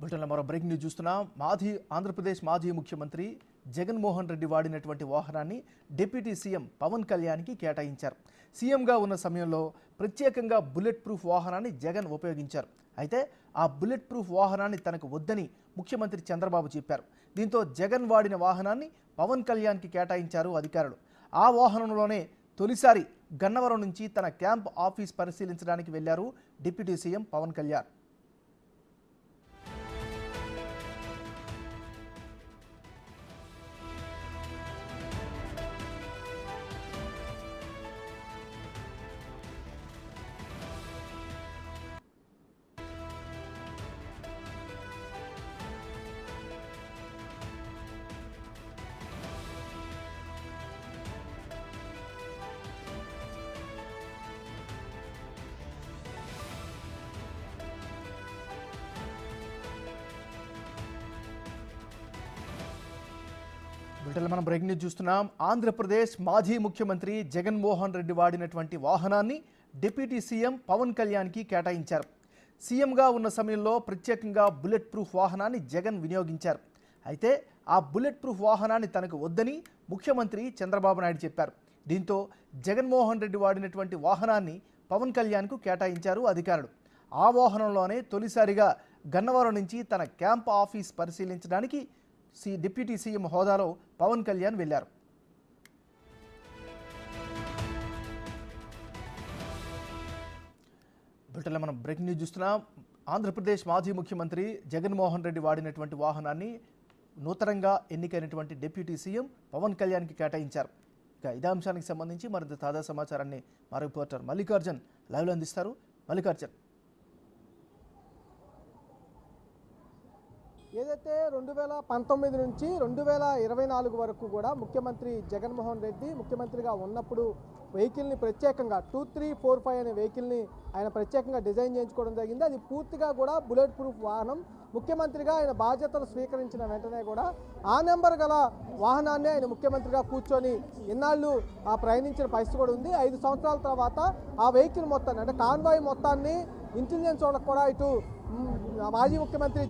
బ్రిటన్లో మరో breaking news చూస్తున్నాం. ఆంధ్రప్రదేశ్ మాజీ ముఖ్యమంత్రి జగన్మోహన్ రెడ్డి వాడినటువంటి వాహనాన్ని డిప్యూటీ సీఎం పవన్ కళ్యాణ్కి కేటాయించారు. సీఎంగా ఉన్న సమయంలో ప్రత్యేకంగా బుల్లెట్ ప్రూఫ్ వాహనాన్ని జగన్ ఉపయోగించారు. అయితే ఆ బుల్లెట్ ప్రూఫ్ వాహనాన్ని తనకు వద్దని ముఖ్యమంత్రి చంద్రబాబు చెప్పారు. దీంతో జగన్ వాడిన వాహనాన్ని పవన్ కళ్యాణ్కి కేటాయించారు అధికారులు. ఆ వాహనంలోనే తొలిసారి గన్నవరం నుంచి తన క్యాంప్ ఆఫీస్ పరిశీలించడానికి వెళ్లారు డిప్యూటీ సీఎం పవన్ కళ్యాణ్. బ్రిటన్లో మనం బ్రేకింగ్ న్యూస్ చూస్తున్నాం. ఆంధ్రప్రదేశ్ మాజీ ముఖ్యమంత్రి జగన్మోహన్ రెడ్డి వాడినటువంటి వాహనాన్ని డిప్యూటీ సీఎం పవన్ కళ్యాణ్కి కేటాయించారు. సీఎంగా ఉన్న సమయంలో ప్రత్యేకంగా బుల్లెట్ ప్రూఫ్ వాహనాన్ని జగన్ వినియోగించారు. అయితే ఆ బుల్లెట్ ప్రూఫ్ వాహనాన్ని తనకు వద్దని ముఖ్యమంత్రి చంద్రబాబు నాయుడు చెప్పారు. దీంతో జగన్మోహన్ రెడ్డి వాడినటువంటి వాహనాన్ని పవన్ కళ్యాణ్కు కేటాయించారు అధికారులు. ఆ వాహనంలోనే తొలిసారిగా గన్నవరం నుంచి తన క్యాంప్ ఆఫీస్ పరిశీలించడానికి డిప్యూటీ సీఎం హోదాలో పవన్ కళ్యాణ్ వెళ్లారు. బ్రిటన్లో మనం బ్రేకింగ్ న్యూస్ చూస్తున్నాం. ఆంధ్రప్రదేశ్ మాజీ ముఖ్యమంత్రి జగన్మోహన్ రెడ్డి వాడినటువంటి వాహనాన్ని నూతనంగా ఎన్నికైనటువంటి డిప్యూటీ సీఎం పవన్ కళ్యాణ్కి కేటాయించారు. ఇక ఇదే అంశానికి సంబంధించి మరింత తాజా సమాచారాన్ని మా రిపోర్టర్ మల్లికార్జున్ లైవ్లో అందిస్తారు. మల్లికార్జున్, ఏదైతే 2019 నుంచి 2024 వరకు కూడా ముఖ్యమంత్రి జగన్మోహన్ రెడ్డి ముఖ్యమంత్రిగా ఉన్నప్పుడు వెహికల్ని ప్రత్యేకంగా 2345 అనే వెహికల్ని ఆయన ప్రత్యేకంగా డిజైన్ చేయించుకోవడం జరిగింది. అది పూర్తిగా కూడా బుల్లెట్ ప్రూఫ్ వాహనం. ముఖ్యమంత్రిగా ఆయన బాధ్యతలు స్వీకరించిన వెంటనే కూడా ఆ నెంబర్ గల వాహనాన్ని ఆయన ముఖ్యమంత్రిగా కూర్చొని ఇన్నాళ్ళు ప్రయాణించిన పరిస్థితి కూడా ఉంది. 5 సంవత్సరాల తర్వాత ఆ వెహికల్ మొత్తాన్ని అంటే కాన్వాయ్ మొత్తాన్ని ఇంటెలిజెన్స్ వాళ్ళకు కూడా ఇటు మాజీ ముఖ్యమంత్రి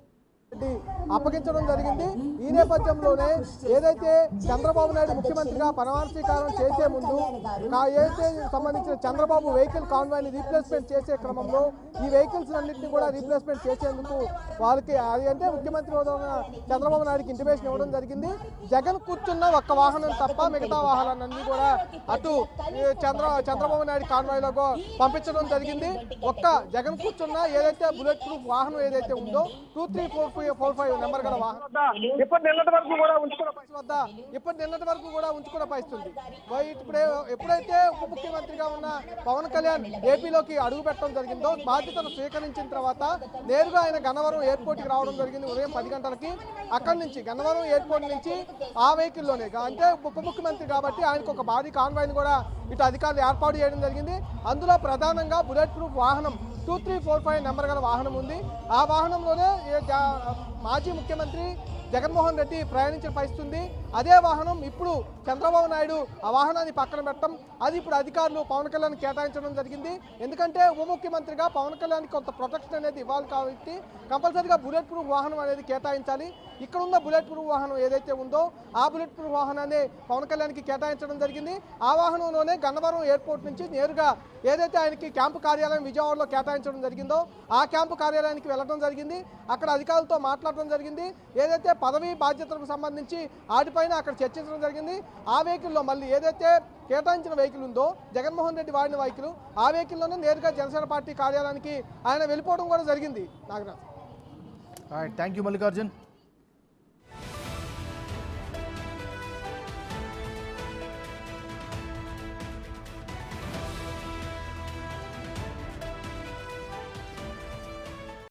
అప్పగించడం జరిగింది. ఈ నేపథ్యంలోనే ఏదైతే చంద్రబాబు నాయుడు ముఖ్యమంత్రిగా ప్రమాణ స్వీకారం చేసే ముందు ఏదైతే సంబంధించిన చంద్రబాబు వెహికల్ కాన్వాయ్ని రీప్లేస్మెంట్ చేసే క్రమంలో ఈ వెహికల్స్ అన్నింటినీ కూడా రీప్లేస్మెంట్ చేసేందుకు వాళ్ళకి అది అంటే ముఖ్యమంత్రి చంద్రబాబు నాయుడుకి ఇంటిమేషన్ ఇవ్వడం జరిగింది. జగన్ కూర్చున్న ఒక్క వాహనం తప్ప మిగతా వాహనాలన్నీ కూడా అటు చంద్రబాబు నాయుడు కాన్వాయ్లో పంపించడం జరిగింది. ఒక్క జగన్ కూర్చున్న ఏదైతే బుల్లెట్ ప్రూఫ్ వాహనం ఏదైతే ఉందో 2345 నెంబర్ గల వాహనం ఇప్పటి నిన్నటి వరకు కూడా ఉంచుకున్న పరిస్థితుంది. ఎప్పుడైతే ఉప ముఖ్యమంత్రిగా ఉన్న పవన్ కళ్యాణ్ ఏపీలోకి అడుగు పెట్టడం జరిగిందో బాధ్యతను స్వీకరించిన తర్వాత నేరుగా ఆయన గన్నవరం ఎయిర్పోర్ట్కి రావడం జరిగింది ఉదయం 10 గంటలకి. అక్కడి నుంచి గన్నవరం ఎయిర్పోర్ట్ నుంచి ఆ వెహికల్లోనే అంటే ఉప ముఖ్యమంత్రి కాబట్టి ఆయనకు ఒక భారీ కాన్వాయ్ని కూడా ఇటు అధికారులు ఏర్పాటు చేయడం జరిగింది. అందులో ప్రధానంగా బుల్లెట్ ప్రూఫ్ వాహనం 2345 నెంబర్ గల వాహనం ఉంది. ఆ వాహనంలోనే మాజీ ముఖ్యమంత్రి జగన్మోహన్ రెడ్డి ప్రయాణించిన పరిస్థితి ఉంది. అదే వాహనం ఇప్పుడు చంద్రబాబు నాయుడు ఆ వాహనాన్ని పక్కన పెట్టడం అది ఇప్పుడు అధికారులు పవన్ కళ్యాణ్ కేటాయించడం జరిగింది. ఎందుకంటే ఉప ముఖ్యమంత్రిగా పవన్ కళ్యాణ్ కొంత ప్రొటెక్షన్ అనేది ఇవ్వాలి కాబట్టి కంపల్సరీగా బుల్లెట్ ప్రూఫ్ వాహనం అనేది కేటాయించాలి. ఇక్కడ ఉన్న బుల్లెట్ ప్రూఫ్ వాహనం ఏదైతే ఉందో ఆ బుల్లెట్ ప్రూఫ్ వాహనాన్ని పవన్ కళ్యాణ్కి కేటాయించడం జరిగింది. ఆ వాహనంలోనే గన్నవరం ఎయిర్పోర్ట్ నుంచి నేరుగా ఏదైతే ఆయనకి క్యాంపు కార్యాలయం విజయవాడలో కేటాయించడం జరిగిందో ఆ క్యాంపు కార్యాలయానికి వెళ్ళడం జరిగింది. అక్కడ అధికారులతో మాట్లాడడం జరిగింది. ఏదైతే పదవి బాధ్యతలకు సంబంధించి వాటిపైన అక్కడ చర్చించడం జరిగింది. ఆ వెహికల్లో మళ్ళీ ఏదైతే కేటాయించిన వెహికల్ ఉందో జగన్మోహన్ రెడ్డి వాడిన వెహికల్ ఆ వెహికల్లోనే నేరుగా జనసేన పార్టీ కార్యాలయానికి ఆయన వెళ్ళిపోవడం కూడా జరిగింది. Nagaraj, thank you Mallikarjun.